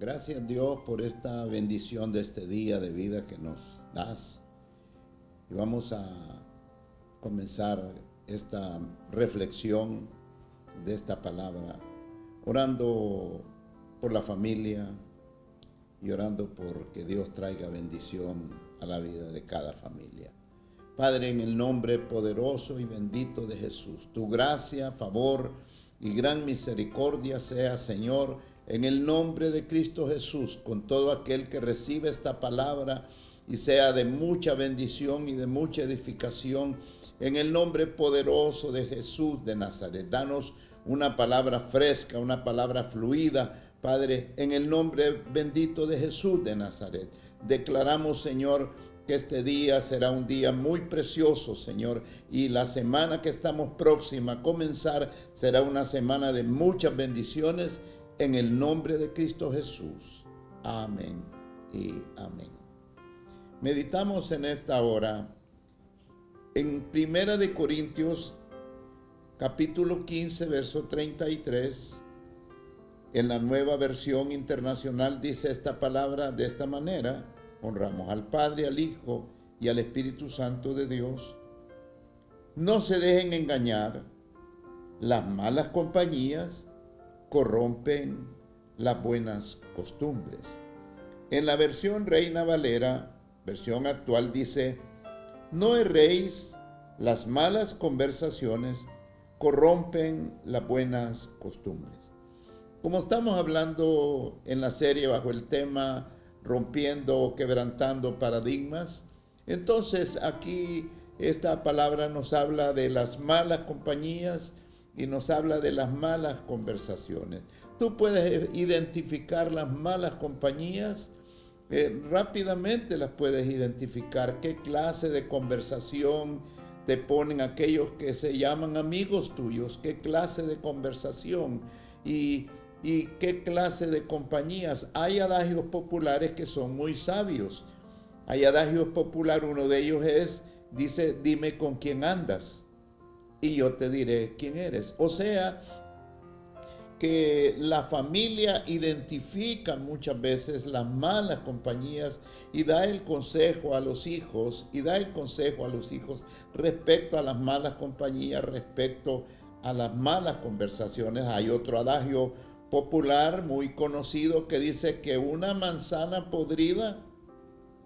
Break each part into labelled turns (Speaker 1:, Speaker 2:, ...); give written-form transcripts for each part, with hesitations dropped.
Speaker 1: Gracias Dios por esta bendición de este día de vida que nos das. Y vamos a comenzar esta reflexión de esta palabra, orando por la familia y orando por que Dios traiga bendición a la vida de cada familia. Padre, en el nombre poderoso y bendito de Jesús, tu gracia, favor y gran misericordia sea, Señor, en el nombre de Cristo Jesús, con todo aquel que recibe esta palabra y sea de mucha bendición y de mucha edificación, en el nombre poderoso de Jesús de Nazaret. Danos una palabra fresca, una palabra fluida, Padre, en el nombre bendito de Jesús de Nazaret. Declaramos, Señor, que este día será un día muy precioso, Señor, y la semana que estamos próxima a comenzar será una semana de muchas bendiciones en el nombre de Cristo Jesús. Amén y amén. Meditamos en esta hora en 1 de Corintios capítulo 15, verso 33. En la Nueva Versión Internacional dice esta palabra de esta manera: honramos al Padre, al Hijo y al Espíritu Santo de Dios. No se dejen engañar. Las malas compañías corrompen las buenas costumbres. En la versión Reina Valera, versión actual, dice: no erréis, las malas conversaciones corrompen las buenas costumbres. Como estamos hablando en la serie bajo el tema rompiendo o quebrantando paradigmas, entonces aquí esta palabra nos habla de las malas compañías y nos habla de las malas conversaciones. Tú puedes identificar las malas compañías, rápidamente las puedes identificar. ¿Qué clase de conversación te ponen aquellos que se llaman amigos tuyos? ¿Qué clase de conversación? ¿Y qué clase de compañías? Hay adagios populares que son muy sabios. Hay adagios populares, uno de ellos dice: dime con quién andas y yo te diré quién eres. O sea, que la familia identifica muchas veces las malas compañías y da el consejo a los hijos, respecto a las malas compañías, respecto a las malas conversaciones. Hay otro adagio popular muy conocido que dice que una manzana podrida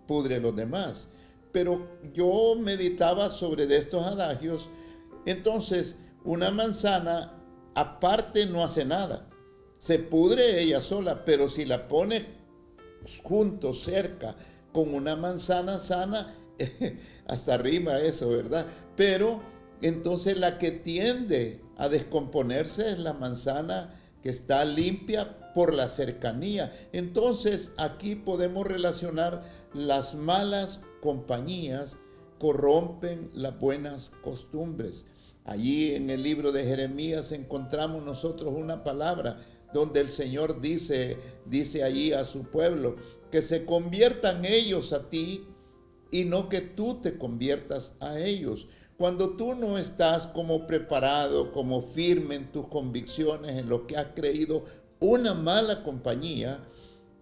Speaker 1: pudre los demás. Pero yo meditaba sobre estos adagios. Entonces, una manzana aparte no hace nada, se pudre ella sola, pero si la pone junto, cerca, con una manzana sana, hasta rima eso, ¿verdad? Pero entonces la que tiende a descomponerse es la manzana que está limpia por la cercanía. Entonces aquí podemos relacionar las malas compañías corrompen las buenas costumbres. Allí en el libro de Jeremías encontramos nosotros una palabra donde el Señor dice allí a su pueblo que se conviertan ellos a ti y no que tú te conviertas a ellos. Cuando tú no estás como preparado, como firme en tus convicciones, en lo que has creído, una mala compañía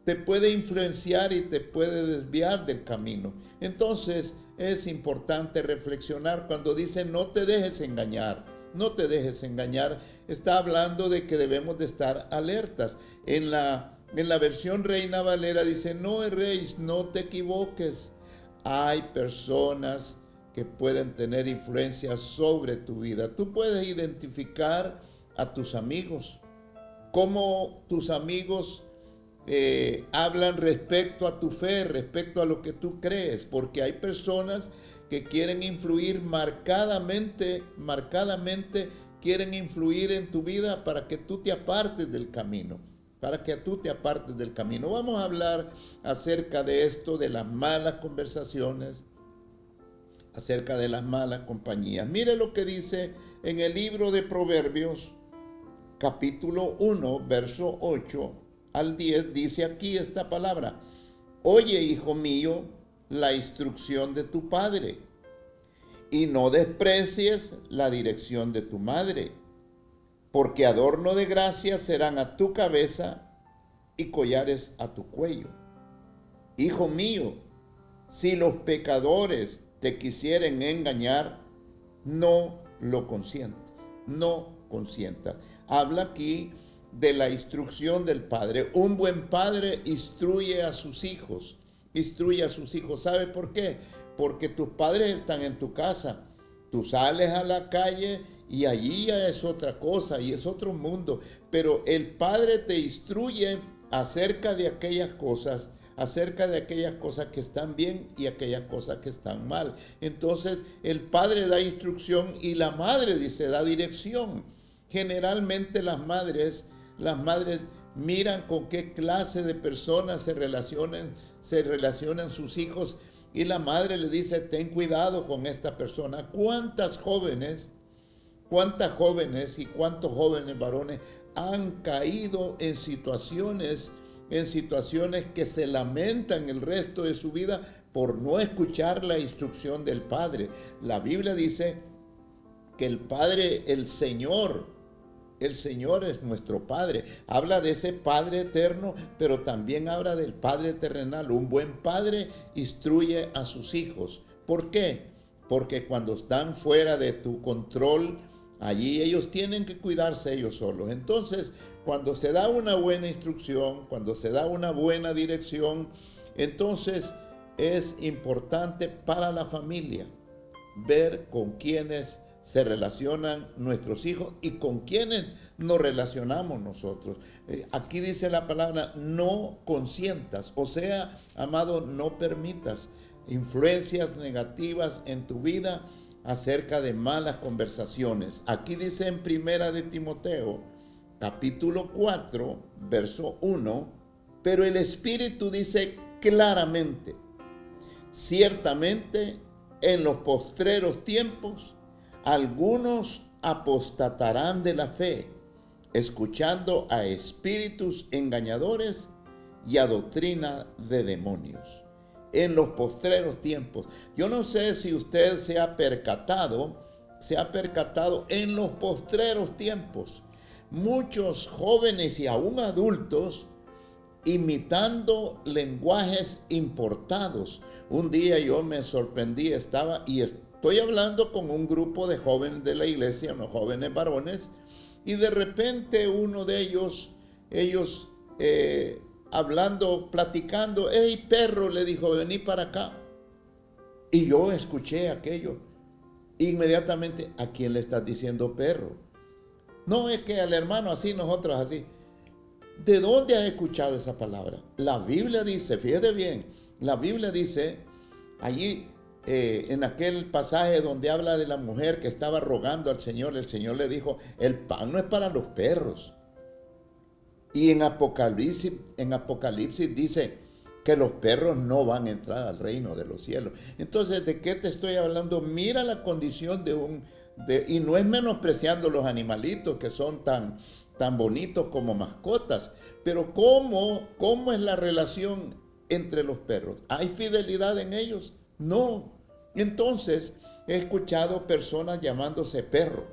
Speaker 1: te puede influenciar y te puede desviar del camino. Entonces es importante reflexionar cuando dice no te dejes engañar. No te dejes engañar. Está hablando de que debemos de estar alertas. En la versión Reina Valera dice: no erréis, no te equivoques. Hay personas que pueden tener influencia sobre tu vida. Tú puedes identificar a tus amigos, cómo tus amigos hablan respecto a tu fe, respecto a lo que tú crees, porque hay personas que quieren influir marcadamente, quieren influir en tu vida para que tú te apartes del camino, Vamos a hablar acerca de esto, de las malas conversaciones, acerca de las malas compañías. Mire lo que dice en el libro de Proverbios, capítulo 1, verso 8 al 10, dice aquí esta palabra: oye, hijo mío, la instrucción de tu padre, y no desprecies la dirección de tu madre, porque adorno de gracia serán a tu cabeza y collares a tu cuello. Hijo mío, si los pecadores te quisieren engañar, no lo consientas, no consientas. Habla aquí de la instrucción del padre. Un buen padre instruye a sus hijos, instruye a sus hijos. ¿Sabe por qué? Porque tus padres están en tu casa. Tú sales a la calle y allí ya es otra cosa y es otro mundo. Pero el padre te instruye acerca de aquellas cosas que están bien y aquellas cosas que están mal. Entonces el padre da instrucción y la madre dice, da dirección. Generalmente las madres miran con qué clase de personas se relacionan sus hijos, y la madre le dice, ten cuidado con esta persona. ¿Cuántas jóvenes y cuántos jóvenes varones han caído en situaciones que se lamentan el resto de su vida por no escuchar la instrucción del Padre? La Biblia dice que el Padre, el Señor es nuestro Padre. Habla de ese Padre eterno, pero también habla del Padre terrenal. Un buen padre instruye a sus hijos. ¿Por qué? Porque cuando están fuera de tu control, allí ellos tienen que cuidarse ellos solos. Entonces, cuando se da una buena instrucción, cuando se da una buena dirección, entonces es importante para la familia ver con quiénes se relacionan nuestros hijos y con quienes nos relacionamos nosotros. Aquí dice la palabra, no consientas, o sea, amado, no permitas influencias negativas en tu vida acerca de malas conversaciones. Aquí dice en Primera de Timoteo, capítulo 4, verso 1, pero el Espíritu dice claramente, ciertamente en los postreros tiempos algunos apostatarán de la fe, escuchando a espíritus engañadores y a doctrina de demonios. En los postreros tiempos. Yo no sé si usted se ha percatado en los postreros tiempos. Muchos jóvenes y aún adultos imitando lenguajes importados. Un día yo me sorprendí, estoy hablando con un grupo de jóvenes de la iglesia, unos jóvenes varones, y de repente uno de ellos hablando, platicando, hey perro, le dijo, vení para acá. Y yo escuché aquello. Inmediatamente, ¿a quién le estás diciendo perro? No, es que al hermano así, nosotros así. ¿De dónde has escuchado esa palabra? La Biblia dice, fíjate bien, la Biblia dice, allí en aquel pasaje donde habla de la mujer que estaba rogando al Señor, el Señor le dijo, el pan no es para los perros. Y en Apocalipsis dice que los perros no van a entrar al reino de los cielos. Entonces, ¿de qué te estoy hablando? Mira la condición y no es menospreciando los animalitos que son tan bonitos como mascotas, pero ¿cómo es la relación entre los perros? ¿Hay fidelidad en ellos? No. Entonces, he escuchado personas llamándose perro.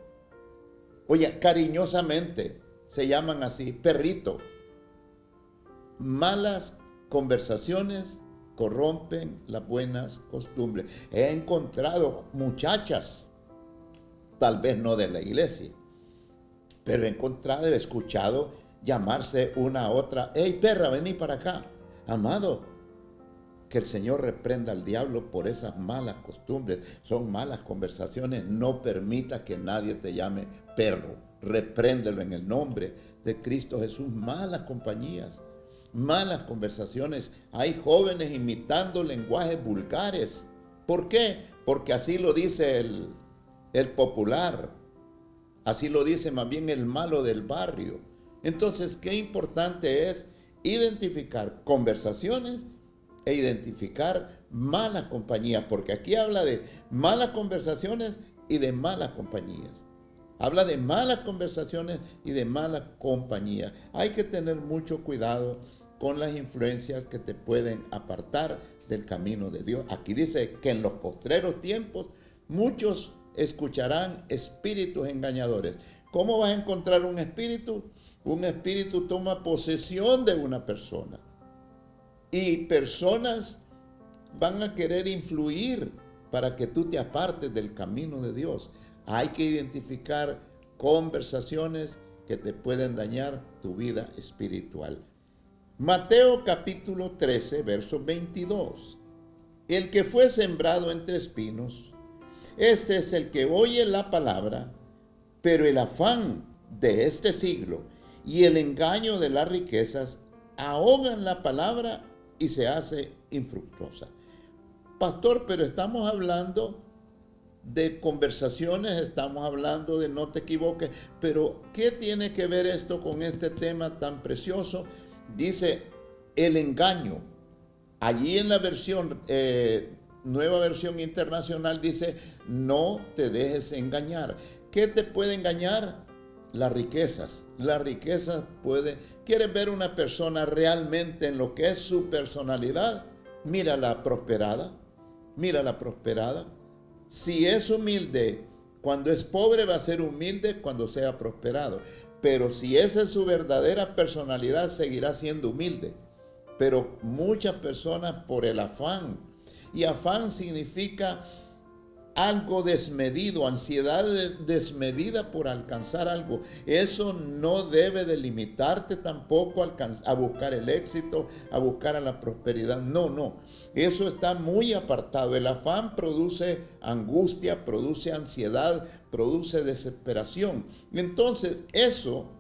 Speaker 1: Oye, cariñosamente se llaman así, perrito. Malas conversaciones corrompen las buenas costumbres. He encontrado muchachas, tal vez no de la iglesia, pero he escuchado llamarse una a otra, hey perra, vení para acá. Amado, que el Señor reprenda al diablo por esas malas costumbres. Son malas conversaciones. No permita que nadie te llame perro. Repréndelo en el nombre de Cristo Jesús. Malas compañías, malas conversaciones. Hay jóvenes imitando lenguajes vulgares. ¿Por qué? Porque así lo dice el popular. Así lo dice más bien el malo del barrio. Entonces, qué importante es identificar conversaciones e identificar malas compañías, porque aquí habla de malas conversaciones y de malas compañías. Habla de malas conversaciones y de malas compañías. Hay que tener mucho cuidado con las influencias que te pueden apartar del camino de Dios. Aquí dice que en los postreros tiempos muchos escucharán espíritus engañadores. ¿Cómo vas a encontrar un espíritu? Un espíritu toma posesión de una persona. Y personas van a querer influir para que tú te apartes del camino de Dios. Hay que identificar conversaciones que te pueden dañar tu vida espiritual. Mateo capítulo 13, verso 22. El que fue sembrado entre espinos, este es el que oye la palabra, pero el afán de este siglo y el engaño de las riquezas ahogan la palabra y se hace infructuosa. Pastor, pero estamos hablando de conversaciones, estamos hablando de no te equivoques, pero ¿qué tiene que ver esto con este tema tan precioso? Dice el engaño. Allí en la versión, nueva versión internacional dice, no te dejes engañar. ¿Qué te puede engañar? Las riquezas. Las riquezas ¿Quieres ver una persona realmente en lo que es su personalidad? Mírala prosperada. Mírala prosperada. Si es humilde, cuando es pobre va a ser humilde cuando sea prosperado. Pero si esa es su verdadera personalidad, seguirá siendo humilde. Pero muchas personas por el afán, y afán significa algo desmedido, ansiedad desmedida por alcanzar algo. Eso no debe de limitarte tampoco a buscar el éxito, a buscar a la prosperidad. No. Eso está muy apartado. El afán produce angustia, produce ansiedad, produce desesperación. Entonces eso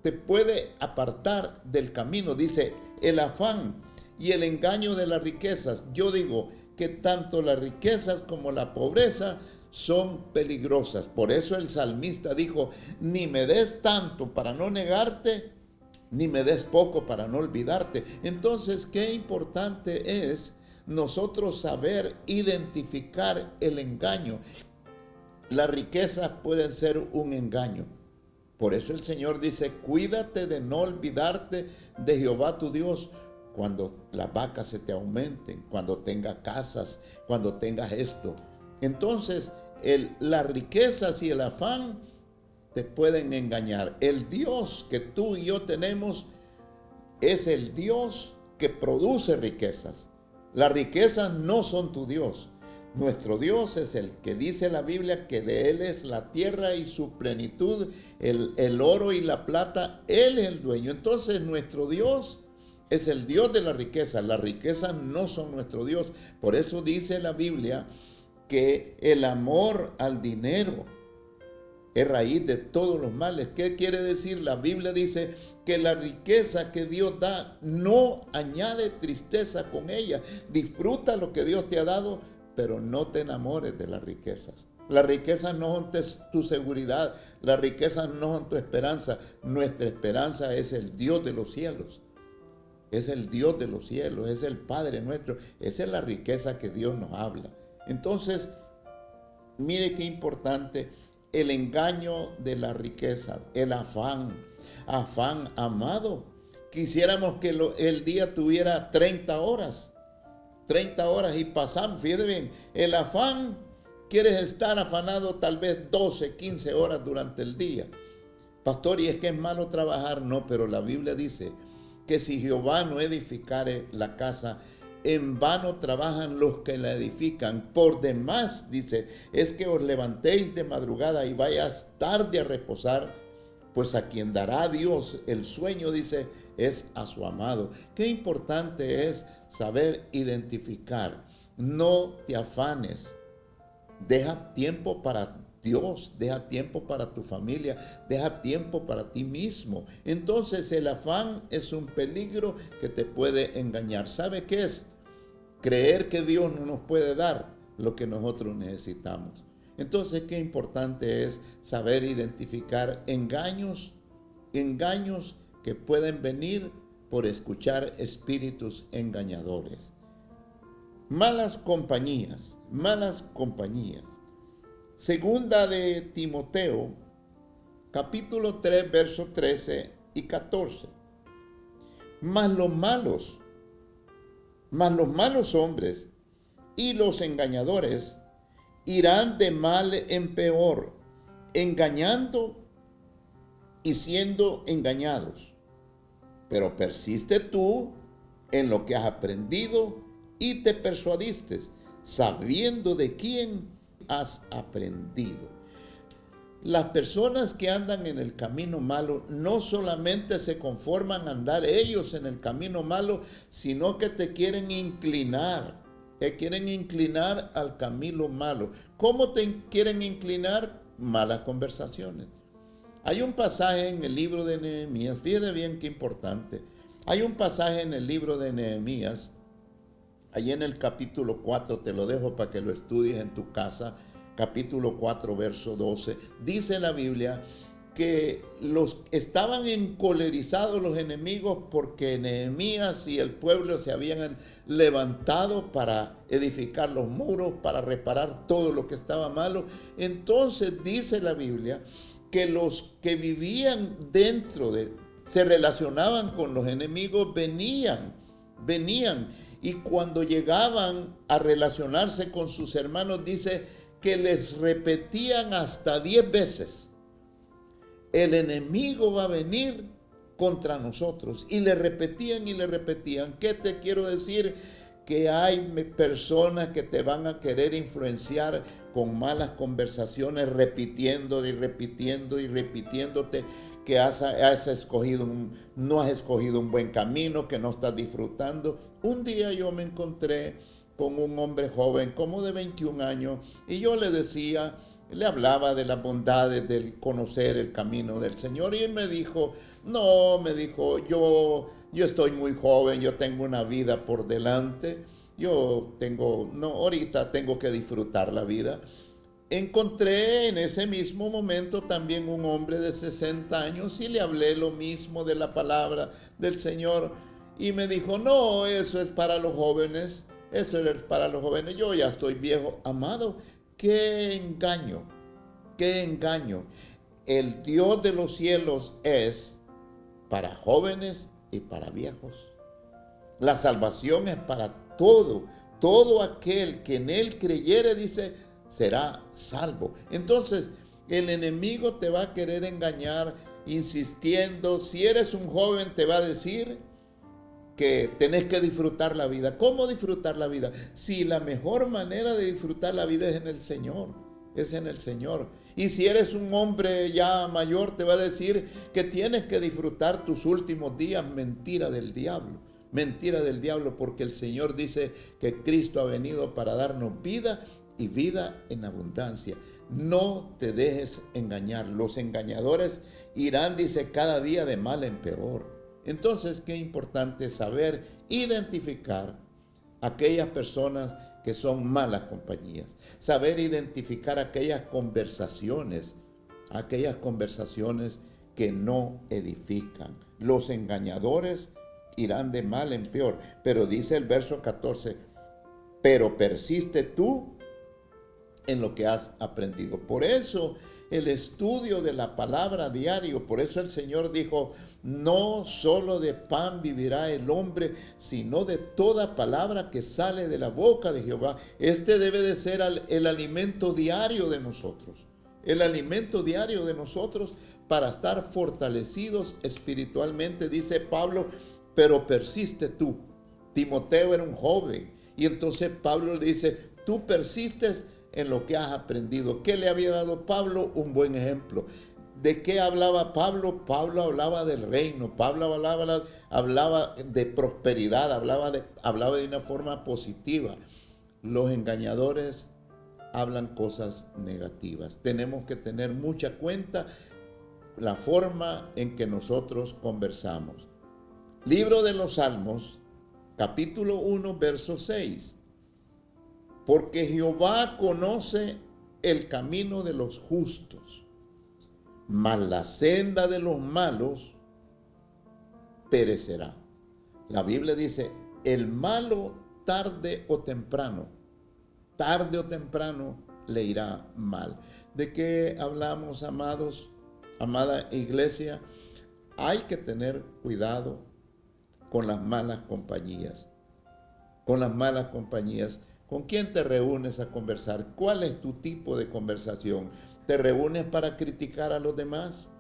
Speaker 1: te puede apartar del camino. Dice, el afán y el engaño de las riquezas. Yo digo que tanto las riquezas como la pobreza son peligrosas. Por eso el salmista dijo, ni me des tanto para no negarte, ni me des poco para no olvidarte. Entonces, qué importante es nosotros saber identificar el engaño. Las riquezas pueden ser un engaño. Por eso el Señor dice, cuídate de no olvidarte de Jehová tu Dios cuando las vacas se te aumenten, cuando tengas casas, cuando tengas esto. Entonces, las riquezas y el afán te pueden engañar. El Dios que tú y yo tenemos es el Dios que produce riquezas. Las riquezas no son tu Dios. Nuestro Dios es el que dice la Biblia que de Él es la tierra y su plenitud, el oro y la plata, Él es el dueño. Entonces nuestro Dios es el Dios de la riqueza. Las riquezas no son nuestro Dios. Por eso dice la Biblia que el amor al dinero es raíz de todos los males. ¿Qué quiere decir? La Biblia dice que la riqueza que Dios da no añade tristeza con ella. Disfruta lo que Dios te ha dado, pero no te enamores de las riquezas. Las riquezas no son tu seguridad, las riquezas no son tu esperanza. Nuestra esperanza es el Dios de los cielos. Es el Dios de los cielos, es el Padre nuestro. Esa es la riqueza que Dios nos habla. Entonces, mire qué importante el engaño de las riquezas, el afán. Afán, amado. Quisiéramos que el día tuviera 30 horas y pasamos. Fíjate bien, el afán, quieres estar afanado tal vez 12, 15 horas durante el día. Pastor, ¿y es que es malo trabajar? No, pero la Biblia dice que si Jehová no edificare la casa, en vano trabajan los que la edifican. Por demás, dice, es que os levantéis de madrugada y vayas tarde a reposar, pues a quien dará Dios el sueño, dice, es a su amado. Qué importante es saber identificar. No te afanes. Deja tiempo para Dios, deja tiempo para tu familia, deja tiempo para ti mismo. Entonces el afán es un peligro que te puede engañar. ¿Sabe qué es? Creer que Dios no nos puede dar lo que nosotros necesitamos. Entonces, qué importante es saber identificar engaños que pueden venir por escuchar espíritus engañadores. Malas compañías. Segunda de Timoteo, capítulo 3, versos 13 y 14. Mas los malos hombres y los engañadores irán de mal en peor, engañando y siendo engañados. Pero persiste tú en lo que has aprendido y te persuadiste, sabiendo de quién has aprendido. Las personas que andan en el camino malo no solamente se conforman a andar ellos en el camino malo, sino que te quieren inclinar al camino malo. ¿Cómo te quieren inclinar? Malas conversaciones. Hay un pasaje en el libro de Nehemías, fíjate bien qué importante. Hay un pasaje en el libro de Nehemías, ahí en el capítulo 4, te lo dejo para que lo estudies en tu casa, capítulo 4, verso 12. Dice la Biblia que estaban encolerizados los enemigos porque Nehemías y el pueblo se habían levantado para edificar los muros, para reparar todo lo que estaba malo. Entonces dice la Biblia que los que vivían se relacionaban con los enemigos, venían, y cuando llegaban a relacionarse con sus hermanos, dice que les repetían hasta 10 veces, el enemigo va a venir contra nosotros, y le repetían. ¿Qué te quiero decir? Que hay personas que te van a querer influenciar con malas conversaciones, repitiéndote que no has escogido un buen camino, que no estás disfrutando. Un día yo me encontré con un hombre joven, como de 21 años, y yo le hablaba de las bondades del conocer el camino del Señor, y él me dijo, yo estoy muy joven, yo tengo una vida por delante, ahorita tengo que disfrutar la vida. Encontré en ese mismo momento también un hombre de 60 años y le hablé lo mismo de la palabra del Señor, y me dijo, no, eso es para los jóvenes, yo ya estoy viejo. Amado, qué engaño. El Dios de los cielos es para jóvenes y para viejos. La salvación es para todo aquel que en él creyere, dice, será salvo. Entonces, el enemigo te va a querer engañar insistiendo. Si eres un joven, te va a decir que tenés que disfrutar la vida. ¿Cómo disfrutar la vida? Si la mejor manera de disfrutar la vida es en el Señor. Y si eres un hombre ya mayor, te va a decir que tienes que disfrutar tus últimos días. Mentira del diablo, porque el Señor dice que Cristo ha venido para darnos vida y vida en abundancia. No te dejes engañar. Los engañadores irán, dice, cada día de mal en peor. Entonces, qué importante saber identificar aquellas personas que son malas compañías. Saber identificar aquellas conversaciones que no edifican. Los engañadores irán de mal en peor. Pero dice el verso 14, pero persiste tú en lo que has aprendido. Por eso el estudio de la palabra diario, por eso el Señor dijo, no solo de pan vivirá el hombre, sino de toda palabra que sale de la boca de Jehová. Este debe de ser el alimento diario de nosotros. Para estar fortalecidos espiritualmente, dice Pablo, pero persiste tú. Timoteo era un joven, y entonces Pablo le dice, tú persistes en lo que has aprendido. ¿Qué le había dado Pablo? Un buen ejemplo. ¿De qué hablaba Pablo? Pablo hablaba del reino, Pablo hablaba de prosperidad, hablaba de una forma positiva. Los engañadores hablan cosas negativas. Tenemos que tener mucha cuenta la forma en que nosotros conversamos. Libro de los Salmos, capítulo 1, verso 6. Porque Jehová conoce el camino de los justos, mas la senda de los malos perecerá. La Biblia dice, el malo tarde o temprano le irá mal. ¿De qué hablamos, amados? Amada iglesia, hay que tener cuidado con las malas compañías. ¿Con quién te reúnes a conversar? ¿Cuál es tu tipo de conversación? ¿Te reúnes para criticar a los demás?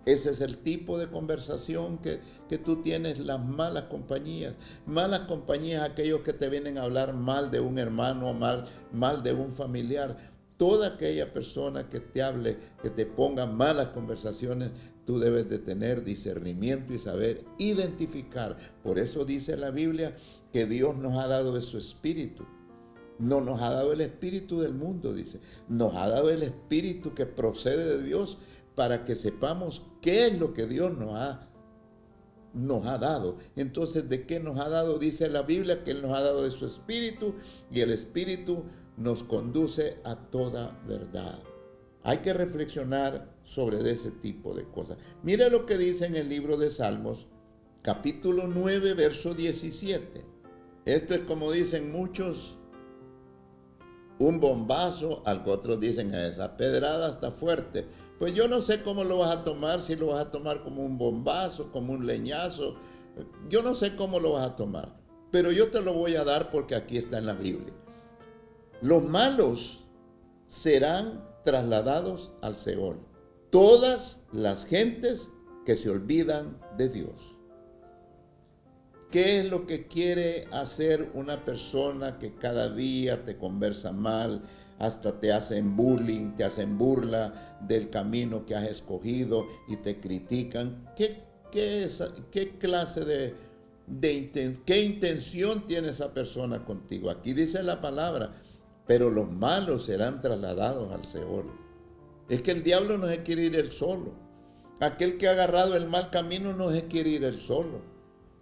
Speaker 1: Ese es el tipo de conversación que tú tienes, las malas compañías. Malas compañías, aquellos que te vienen a hablar mal de un hermano, mal de un familiar. Toda aquella persona que te hable, que te ponga malas conversaciones, tú debes de tener discernimiento y saber identificar. Por eso dice la Biblia que Dios nos ha dado de su espíritu. No nos ha dado el espíritu del mundo, dice. Nos ha dado el espíritu que procede de Dios para que sepamos qué es lo que Dios nos ha dado. Entonces, ¿de qué nos ha dado? Dice la Biblia que Él nos ha dado de su espíritu y el espíritu nos conduce a toda verdad. Hay que reflexionar sobre ese tipo de cosas. Mira lo que dice en el libro de Salmos, capítulo 9, verso 17. Esto es como dicen muchos, un bombazo, algo otros dicen esa pedrada está fuerte. Pues yo no sé cómo lo vas a tomar, si lo vas a tomar como un bombazo, como un leñazo. Yo no sé cómo lo vas a tomar, pero yo te lo voy a dar porque aquí está en la Biblia. Los malos serán trasladados al Seol. Todas las gentes que se olvidan de Dios. ¿Qué es lo que quiere hacer una persona que cada día te conversa mal, hasta te hacen bullying, te hacen burla del camino que has escogido y te critican? ¿Qué clase qué intención tiene esa persona contigo? Aquí dice la palabra, pero los malos serán trasladados al Seol. Es que el diablo no se quiere ir él solo. Aquel que ha agarrado el mal camino no se quiere ir él solo.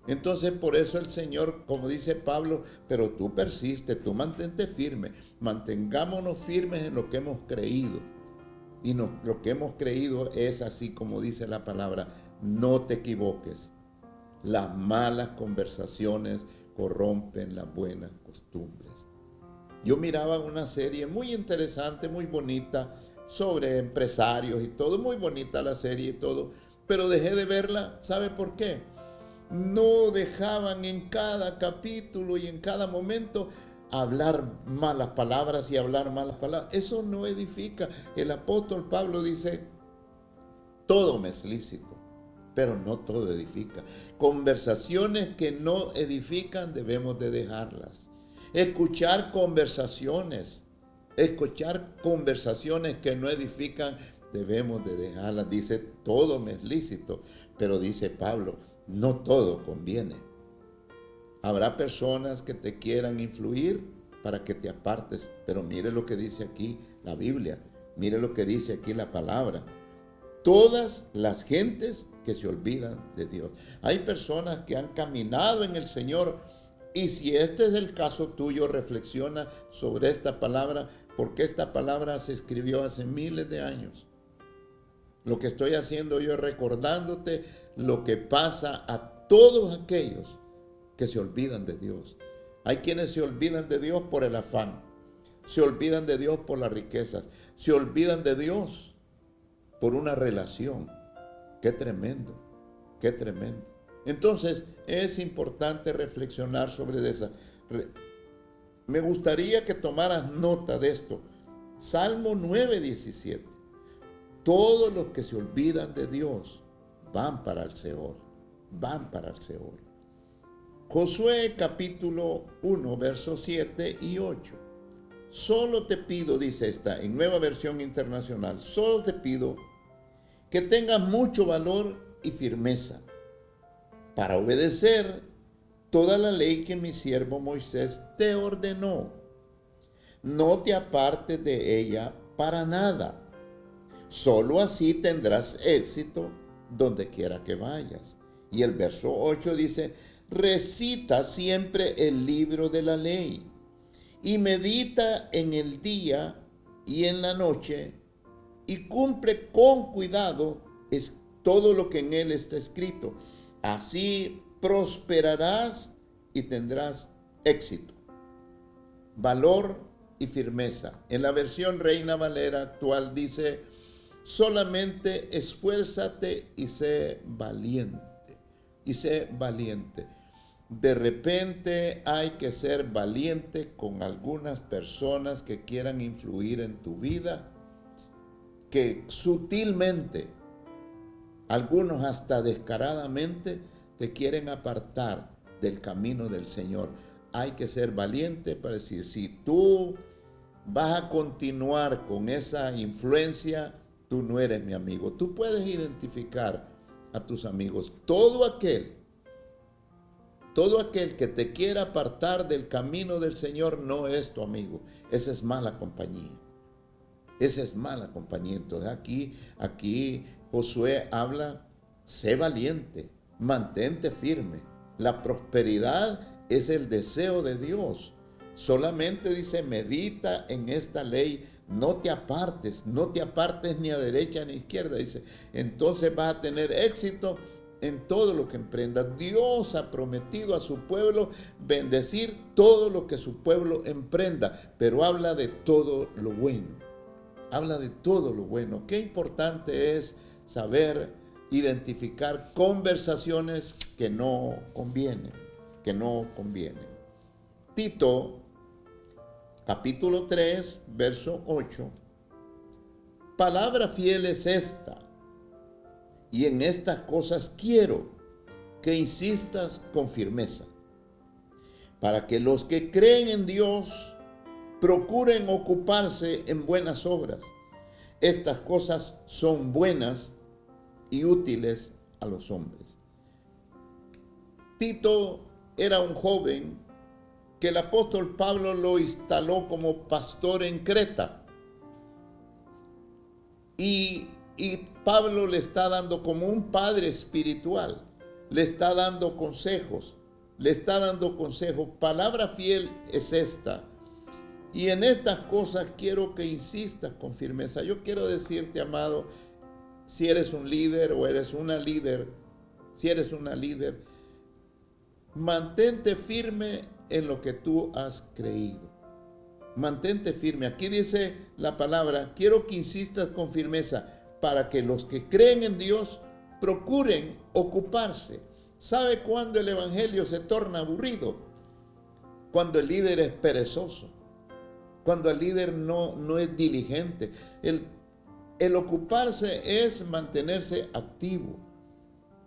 Speaker 1: Entonces por eso el Señor, como dice Pablo, pero tú persiste, tú mantente firme, mantengámonos firmes en lo que hemos creído. Y lo que hemos creído es así como dice la palabra, no te equivoques. Las malas conversaciones corrompen las buenas costumbres. Yo miraba una serie muy interesante, muy bonita, sobre empresarios y todo, muy bonita la serie y todo, pero dejé de verla, ¿sabe por qué? No dejaban en cada capítulo y en cada momento hablar malas palabras y hablar malas palabras. Eso no edifica. El apóstol Pablo dice, todo me es lícito, pero no todo edifica. Conversaciones que no edifican debemos de dejarlas. Escuchar conversaciones que no edifican debemos de dejarlas. Dice, todo me es lícito, pero dice Pablo, no todo conviene. Habrá personas que te quieran influir para que te apartes, pero mire lo que dice aquí la Biblia, mire lo que dice aquí la palabra. Todas las gentes que se olvidan de Dios. Hay personas que han caminado en el Señor y si este es el caso tuyo, reflexiona sobre esta palabra, porque esta palabra se escribió hace miles de años. Lo que estoy haciendo yo es recordándote lo que pasa a todos aquellos que se olvidan de Dios. Hay quienes se olvidan de Dios por el afán, se olvidan de Dios por las riquezas, se olvidan de Dios por una relación. Qué tremendo, qué tremendo. Entonces es importante reflexionar sobre esa. Me gustaría que tomaras nota de esto. Salmo 9:17. Todos los que se olvidan de Dios van para el Seol, van para el Seol. Josué capítulo 1, versos 7 y 8. Solo te pido, dice esta, en Nueva Versión Internacional, solo te pido que tengas mucho valor y firmeza para obedecer toda la ley que mi siervo Moisés te ordenó. No te apartes de ella para nada. Solo así tendrás éxito donde quiera que vayas. Y el verso 8 dice, recita siempre el libro de la ley y medita en el día y en la noche y cumple con cuidado todo lo que en él está escrito. Así prosperarás y tendrás éxito. Valor y firmeza. En la versión Reina Valera actual dice, solamente esfuérzate y sé valiente. Y sé valiente. De repente hay que ser valiente con algunas personas que quieran influir en tu vida, que sutilmente Algunos hasta descaradamente te quieren apartar del camino del Señor. Hay que ser valiente para decir, si tú vas a continuar con esa influencia, tú no eres mi amigo. Tú puedes identificar a tus amigos. Todo aquel que te quiera apartar del camino del Señor no es tu amigo. Esa es mala compañía. Esa es mala compañía. Entonces aquí Josué habla, sé valiente, mantente firme. La prosperidad es el deseo de Dios. Solamente dice, medita en esta ley, no te apartes ni a derecha ni a izquierda. Dice, entonces vas a tener éxito en todo lo que emprendas. Dios ha prometido a su pueblo bendecir todo lo que su pueblo emprenda, pero habla de todo lo bueno. Habla de todo lo bueno. Qué importante es saber identificar conversaciones que no convienen, Tito, capítulo 3, verso 8. Palabra fiel es esta, y en estas cosas quiero que insistas con firmeza, para que los que creen en Dios procuren ocuparse en buenas obras. Estas cosas son buenas y útiles a los hombres. Tito era un joven que el apóstol Pablo lo instaló como pastor en Creta. Y Pablo le está dando como un padre espiritual, le está dando consejos. Palabra fiel es esta. Y en estas cosas quiero que insistas con firmeza. Yo quiero decirte, amado, si eres un líder o eres una líder, mantente firme en lo que tú has creído. Mantente firme. Aquí dice la palabra, quiero que insistas con firmeza para que los que creen en Dios procuren ocuparse. ¿Sabe cuándo el evangelio se torna aburrido? Cuando el líder es perezoso. Cuando el líder no es diligente. El ocuparse es mantenerse activo.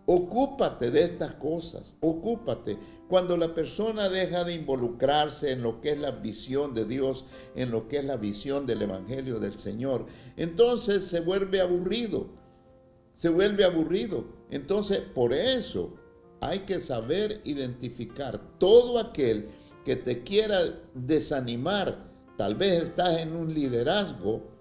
Speaker 1: Ocúpate de estas cosas, ocúpate. Cuando la persona deja de involucrarse en lo que es la visión de Dios, en lo que es la visión del Evangelio del Señor, entonces se vuelve aburrido. Entonces, por eso hay que saber identificar todo aquel que te quiera desanimar. Tal vez estás en un liderazgo,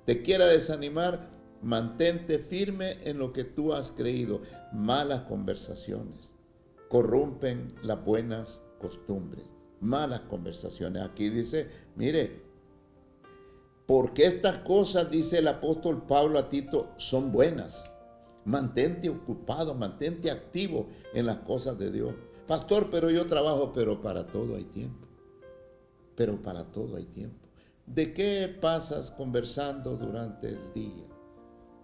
Speaker 1: te quiera desanimar, mantente firme en lo que tú has creído. Malas conversaciones corrompen las buenas costumbres. Malas conversaciones. Aquí dice, mire, porque estas cosas, dice el apóstol Pablo a Tito, son buenas. Mantente ocupado, mantente activo en las cosas de Dios. Pastor, pero yo trabajo, pero para todo hay tiempo. ¿De qué pasas conversando durante el día?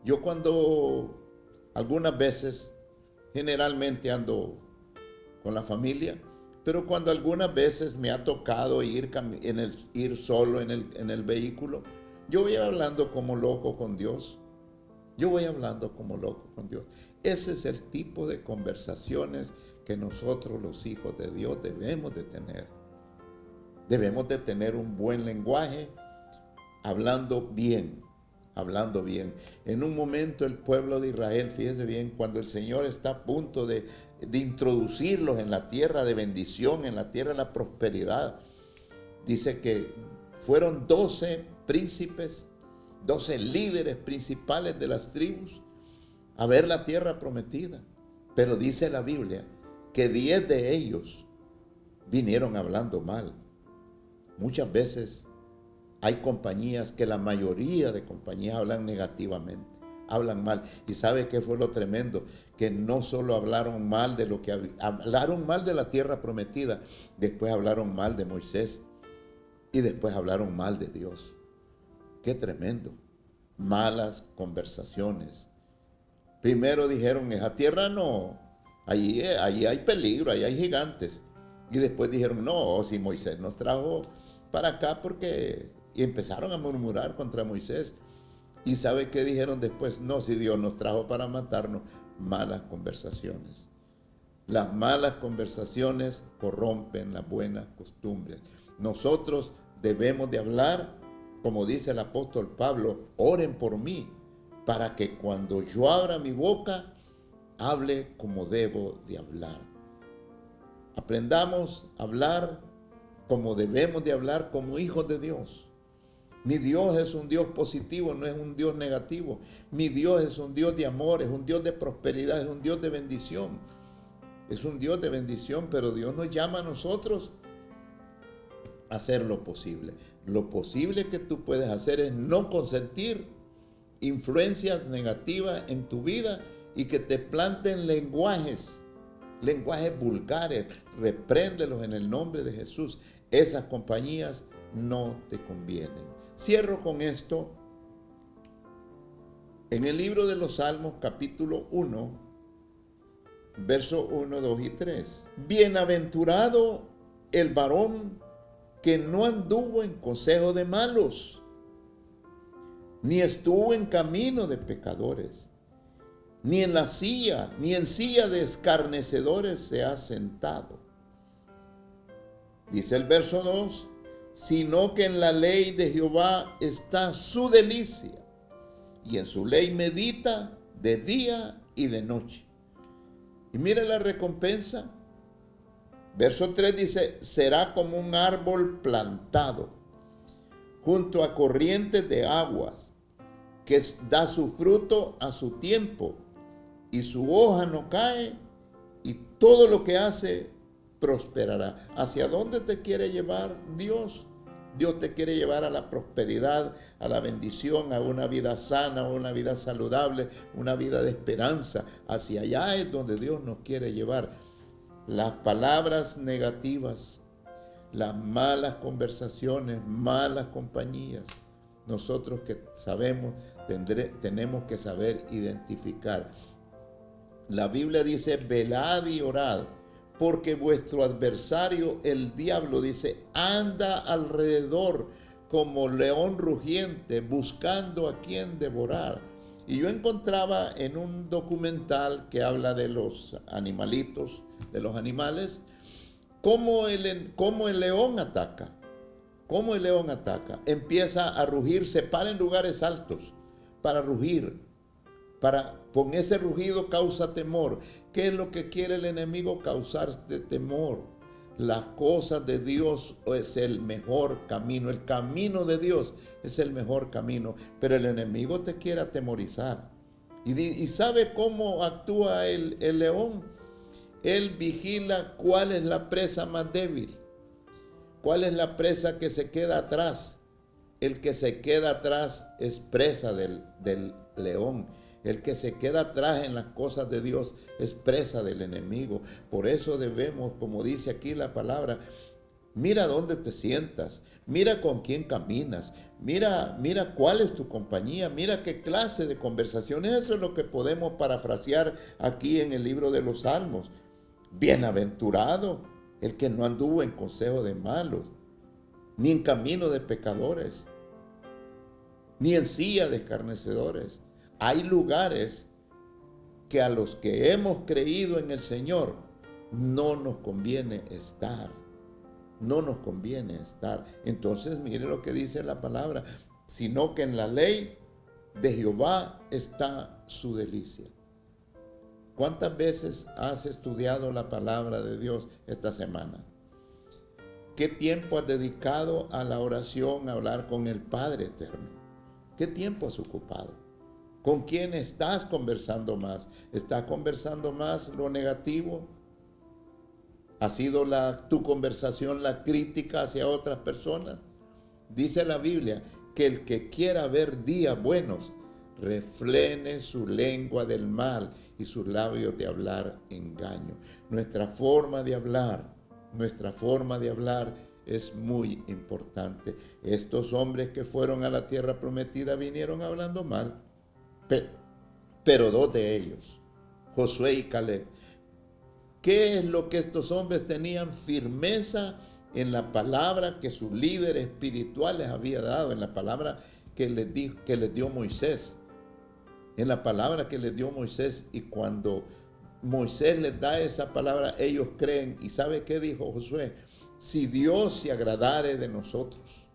Speaker 1: Yo cuando algunas veces, generalmente ando con la familia, pero cuando algunas veces me ha tocado ir solo en el vehículo, yo voy hablando como loco con Dios. Ese es el tipo de conversaciones que nosotros los hijos de Dios debemos de tener. Debemos de tener un buen lenguaje, hablando bien. En un momento el pueblo de Israel, fíjese bien, cuando el Señor está a punto de introducirlos en la tierra de bendición, en la tierra de la prosperidad, dice que fueron 12 príncipes, 12 líderes principales de las tribus a ver la tierra prometida. Pero dice la Biblia que 10 de ellos vinieron hablando mal. Muchas veces hay compañías que la mayoría de compañías hablan negativamente, hablan mal. ¿Y sabe qué fue lo tremendo? Que no solo hablaron mal de hablaron mal de la tierra prometida, después hablaron mal de Moisés y después hablaron mal de Dios. Qué tremendo. Malas conversaciones. Primero dijeron, esa tierra no, allí hay peligro, allí hay gigantes. Y después dijeron, no, si Moisés nos trajo para acá y empezaron a murmurar contra Moisés. ¿Y sabe qué dijeron después? No, si Dios nos trajo para matarnos, malas conversaciones. Las malas conversaciones corrompen las buenas costumbres. Nosotros debemos de hablar, como dice el apóstol Pablo, oren por mí, para que cuando yo abra mi boca, hable como debo de hablar. Aprendamos a hablar como debemos de hablar como hijos de Dios. Mi Dios es un Dios positivo, no es un Dios negativo. Mi Dios es un Dios de amor, es un Dios de prosperidad, es un Dios de bendición. Es un Dios de bendición, pero Dios nos llama a nosotros a hacer lo posible. Lo posible que tú puedes hacer es no consentir influencias negativas en tu vida y que te planten lenguajes vulgares. Repréndelos en el nombre de Jesús. Esas compañías no te convienen. Cierro con esto. En el libro de los Salmos, capítulo 1, versos 1, 2 y 3. Bienaventurado el varón que no anduvo en consejo de malos, ni estuvo en camino de pecadores, ni en silla de escarnecedores se ha sentado. Dice el verso 2, sino que en la ley de Jehová está su delicia, y en su ley medita de día y de noche. Y mire la recompensa. Verso 3 dice, será como un árbol plantado junto a corrientes de aguas, que da su fruto a su tiempo, y su hoja no cae, y todo lo que hace prosperará. ¿Hacia dónde te quiere llevar Dios? Dios te quiere llevar a la prosperidad, a la bendición, a una vida sana, a una vida saludable, una vida de esperanza. Hacia allá es donde Dios nos quiere llevar. Las palabras negativas, las malas conversaciones, malas compañías, nosotros que sabemos, tenemos que saber identificar. La Biblia dice, velad y orad, porque vuestro adversario, el diablo, dice, anda alrededor como león rugiente, buscando a quien devorar. Y yo encontraba en un documental que habla de los animalitos, de los animales, cómo el león ataca. Cómo el león ataca. Empieza a rugir, se para en lugares altos para rugir. Con ese rugido causa temor. ¿Qué es lo que quiere el enemigo? Causarte temor. Las cosas de Dios es el mejor camino. El camino de Dios es el mejor camino. Pero el enemigo te quiere atemorizar. ¿Y sabe cómo actúa el león? Él vigila cuál es la presa más débil. ¿Cuál es la presa que se queda atrás? El que se queda atrás es presa del león. El que se queda atrás en las cosas de Dios es presa del enemigo. Por eso debemos, como dice aquí la palabra, mira dónde te sientas, mira con quién caminas, mira cuál es tu compañía, mira qué clase de conversaciones. Eso es lo que podemos parafrasear aquí en el libro de los Salmos. Bienaventurado el que no anduvo en consejo de malos, ni en camino de pecadores, ni en silla de escarnecedores. Hay lugares que a los que hemos creído en el Señor no nos conviene estar. No nos conviene estar. Entonces mire lo que dice la palabra, sino que en la ley de Jehová está su delicia. ¿Cuántas veces has estudiado la palabra de Dios esta semana? ¿Qué tiempo has dedicado a la oración, a hablar con el Padre Eterno? ¿Qué tiempo has ocupado? ¿Con quién estás conversando más? ¿Estás conversando más lo negativo? ¿Ha sido tu conversación la crítica hacia otras personas? Dice la Biblia que el que quiera ver días buenos, refrene su lengua del mal y sus labios de hablar engaño. Nuestra forma de hablar es muy importante. Estos hombres que fueron a la tierra prometida vinieron hablando mal, pero dos de ellos, Josué y Caleb. ¿Qué es lo que estos hombres tenían? Firmeza en la palabra que su líder espiritual les había dado, en la palabra que les dio Moisés, en la palabra que les dio Moisés, y cuando Moisés les da esa palabra, ellos creen. ¿Y sabe qué dijo Josué? Si Dios se agradare de nosotros,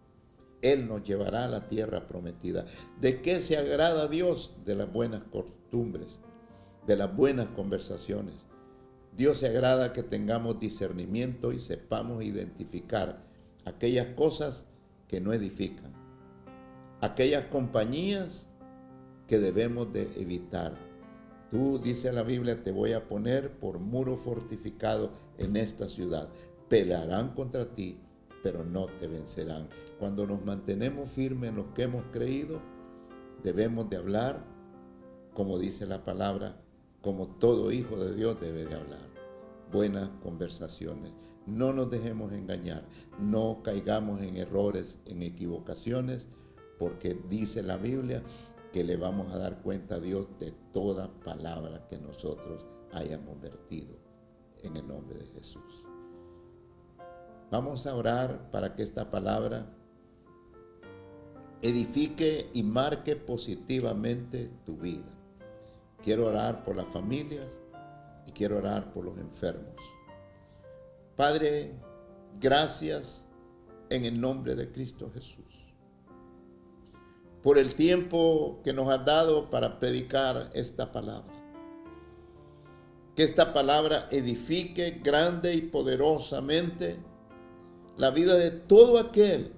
Speaker 1: Él nos llevará a la tierra prometida. ¿De qué se agrada Dios? De las buenas costumbres, de las buenas conversaciones. Dios se agrada que tengamos discernimiento y sepamos identificar aquellas cosas que no edifican, aquellas compañías que debemos de evitar. Tú, dice la Biblia, te voy a poner por muro fortificado en esta ciudad. Pelearán contra ti, pero no te vencerán. Cuando nos mantenemos firmes en lo que hemos creído, debemos de hablar, como dice la palabra, como todo hijo de Dios debe de hablar. Buenas conversaciones. No nos dejemos engañar, no caigamos en errores, en equivocaciones, porque dice la Biblia que le vamos a dar cuenta a Dios de toda palabra que nosotros hayamos vertido en el nombre de Jesús. Vamos a orar para que esta palabra edifique y marque positivamente tu vida. Quiero orar por las familias y quiero orar por los enfermos. Padre, gracias en el nombre de Cristo Jesús por el tiempo que nos has dado para predicar esta palabra. Que esta palabra edifique grande y poderosamente la vida de todo aquel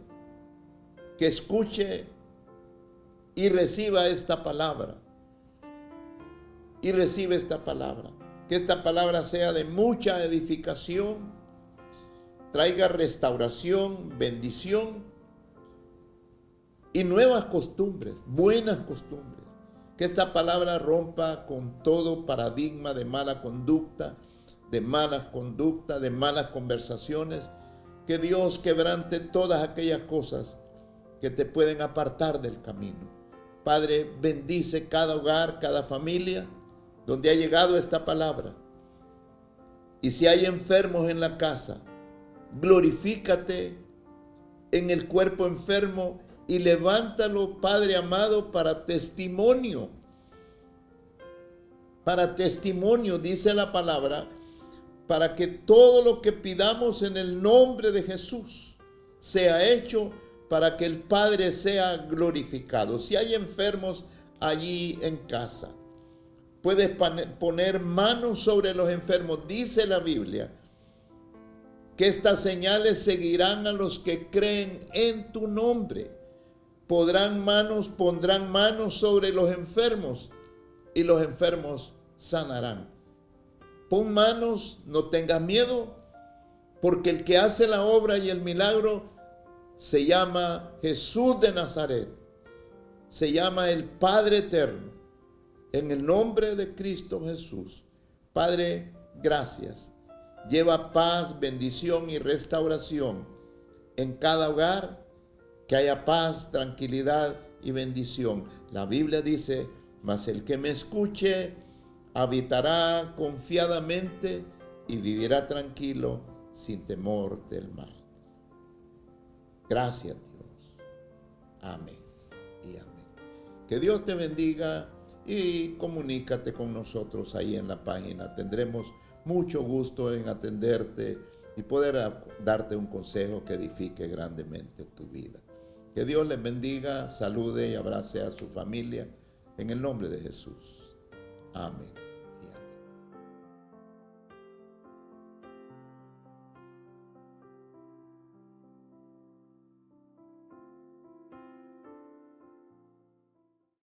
Speaker 1: que escuche y reciba esta palabra. Y recibe esta palabra. Que esta palabra sea de mucha edificación, traiga restauración, bendición y nuevas costumbres, buenas costumbres. Que esta palabra rompa con todo paradigma de mala conducta, de malas conversaciones. Que Dios quebrante todas aquellas cosas que te pueden apartar del camino. Padre, bendice cada hogar, cada familia donde ha llegado esta palabra. Y si hay enfermos en la casa, glorifícate en el cuerpo enfermo y levántalo, Padre amado, para testimonio. Para testimonio, dice la palabra, para que todo lo que pidamos en el nombre de Jesús sea hecho para que el Padre sea glorificado. Si hay enfermos allí en casa, puedes poner manos sobre los enfermos. Dice la Biblia que estas señales seguirán a los que creen en tu nombre. Pondrán manos sobre los enfermos y los enfermos sanarán. Pon manos, no tengas miedo, porque el que hace la obra y el milagro se llama Jesús de Nazaret. Se llama el Padre Eterno. En el nombre de Cristo Jesús. Padre, gracias. Lleva paz, bendición y restauración en cada hogar. Que haya paz, tranquilidad y bendición. La Biblia dice, mas el que me escuche habitará confiadamente y vivirá tranquilo sin temor del mal. Gracias, Dios. Amén y amén. Que Dios te bendiga y comunícate con nosotros ahí en la página. Tendremos mucho gusto en atenderte y poder darte un consejo que edifique grandemente tu vida. Que Dios les bendiga, salude y abrace a su familia en el nombre de Jesús. Amén.